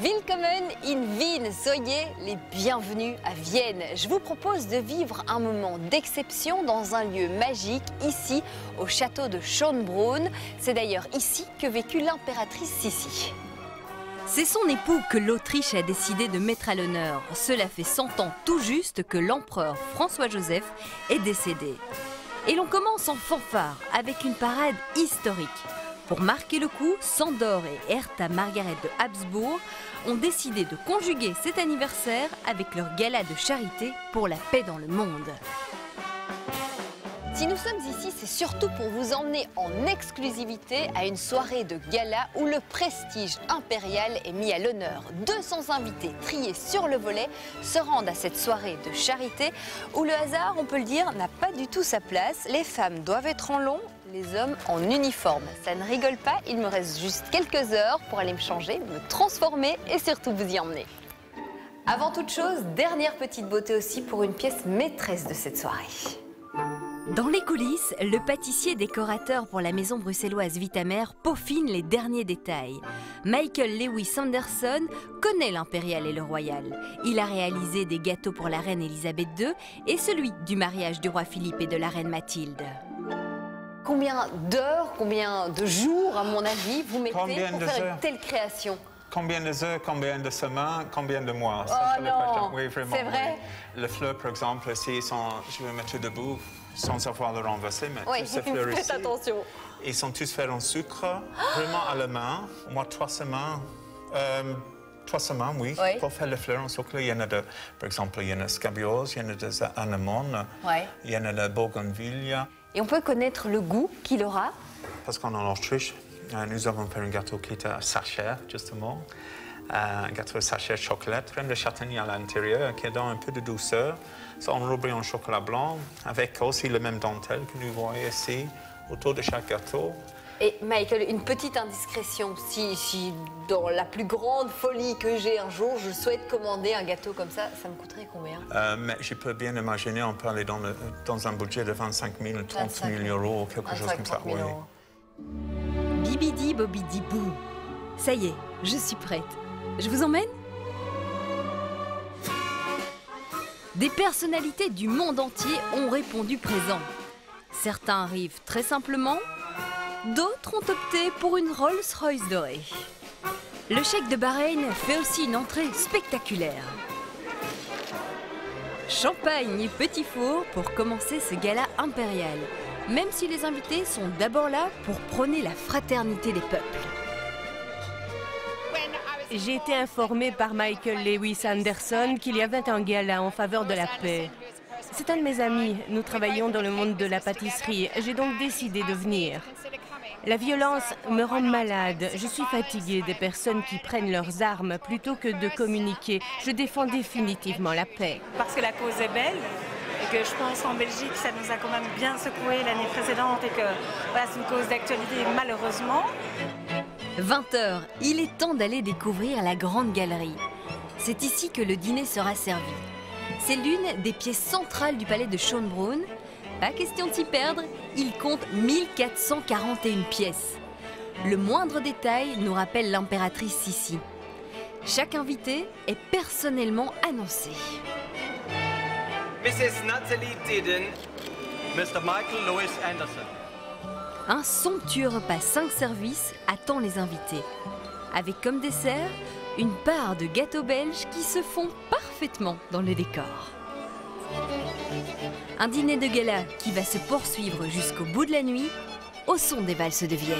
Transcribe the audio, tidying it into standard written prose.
Willkommen in Wien, soyez les bienvenus à Vienne. Je vous propose de vivre un moment d'exception dans un lieu magique, ici, au château de Schönbrunn. C'est d'ailleurs ici que vécut l'impératrice Sissi. C'est son époux que l'Autriche a décidé de mettre à l'honneur. Cela fait 100 ans tout juste que l'empereur François-Joseph est décédé. Et l'on commence en fanfare avec une parade historique. Pour marquer le coup, Sándor et Hertha Margaret de Habsbourg ont décidé de conjuguer cet anniversaire avec leur gala de charité pour la paix dans le monde. Si nous sommes ici, c'est surtout pour vous emmener en exclusivité à une soirée de gala où le prestige impérial est mis à l'honneur. 200 invités triés sur le volet se rendent à cette soirée de charité où le hasard, on peut le dire, n'a pas du tout sa place. Les femmes doivent être en long, les hommes en uniforme. Ça ne rigole pas, il me reste juste quelques heures pour aller me changer, me transformer et surtout vous y emmener. Avant toute chose, dernière petite beauté aussi pour une pièce maîtresse de cette soirée. Dans les coulisses, le pâtissier décorateur pour la maison bruxelloise Vitamer peaufine les derniers détails. Michael Lewis Anderson connaît l'impérial et le royal. Il a réalisé des gâteaux pour la reine Elisabeth II et celui du mariage du roi Philippe et de la reine Mathilde. Combien d'heures, combien de jours, à mon avis, vous mettez pour faire une telle création? Combien de heures, combien de semaines, combien de mois? Oh non, oui, vraiment. C'est vrai? Oui. Les fleurs, par exemple, ici, je vais mettre debout sans avoir le renverser, mais oui, tous ces fleurs ici, attention. Ils sont tous faits en sucre, vraiment à la main. Au moins 3 semaines. 3 semaines, oui. Pour faire les fleurs en sucre, il y en a par exemple, il y en a scabiose, il y en a des anémones, il y en a de bougainville. Et on peut connaître le goût qu'il aura? Parce qu'en Autriche, nous avons fait un gâteau qui était sachet, justement. Un gâteau sachet chocolat, crème de châtaignier à l'intérieur, qui donne un peu de douceur. C'est enrobé en chocolat blanc, avec aussi le même dentelle que nous voyons ici, autour de chaque gâteau. Et Michael, une petite indiscrétion, si dans la plus grande folie que j'ai un jour, je souhaite commander un gâteau comme ça me coûterait combien? Mais je peux bien imaginer, on peut aller dans un budget de 25 000, 30 000 euros, quelque chose comme ça. Oui. Bibidi bobidi bou. Ça y est, je suis prête. Je vous emmène? Des personnalités du monde entier ont répondu présent. Certains arrivent très simplement, d'autres ont opté pour une Rolls-Royce dorée. Le cheikh de Bahreïn fait aussi une entrée spectaculaire. Champagne et petit four pour commencer ce gala impérial, même si les invités sont d'abord là pour prôner la fraternité des peuples. J'ai été informée par Michael Lewis Anderson qu'il y avait un gala en faveur de la paix. C'est un de mes amis, nous travaillons dans le monde de la pâtisserie, j'ai donc décidé de venir. La violence me rend malade, je suis fatiguée des personnes qui prennent leurs armes plutôt que de communiquer. Je défends définitivement la paix. Parce que la cause est belle et que je pense qu'en Belgique, ça nous a quand même bien secoué l'année précédente et que voilà, c'est une cause d'actualité malheureusement. 20 h, il est temps d'aller découvrir la grande galerie. C'est ici que le dîner sera servi. C'est l'une des pièces centrales du palais de Schönbrunn. Pas question de s'y perdre, il compte 1441 pièces. Le moindre détail nous rappelle l'impératrice Sissi. Chaque invité est personnellement annoncé. Mrs. Natalie Didden, Mr. Michael Lewis Anderson. Un somptueux repas 5 services attend les invités. Avec comme dessert, une part de gâteaux belges qui se font parfaitement dans le décor. Un dîner de gala qui va se poursuivre jusqu'au bout de la nuit au son des valses de Vienne.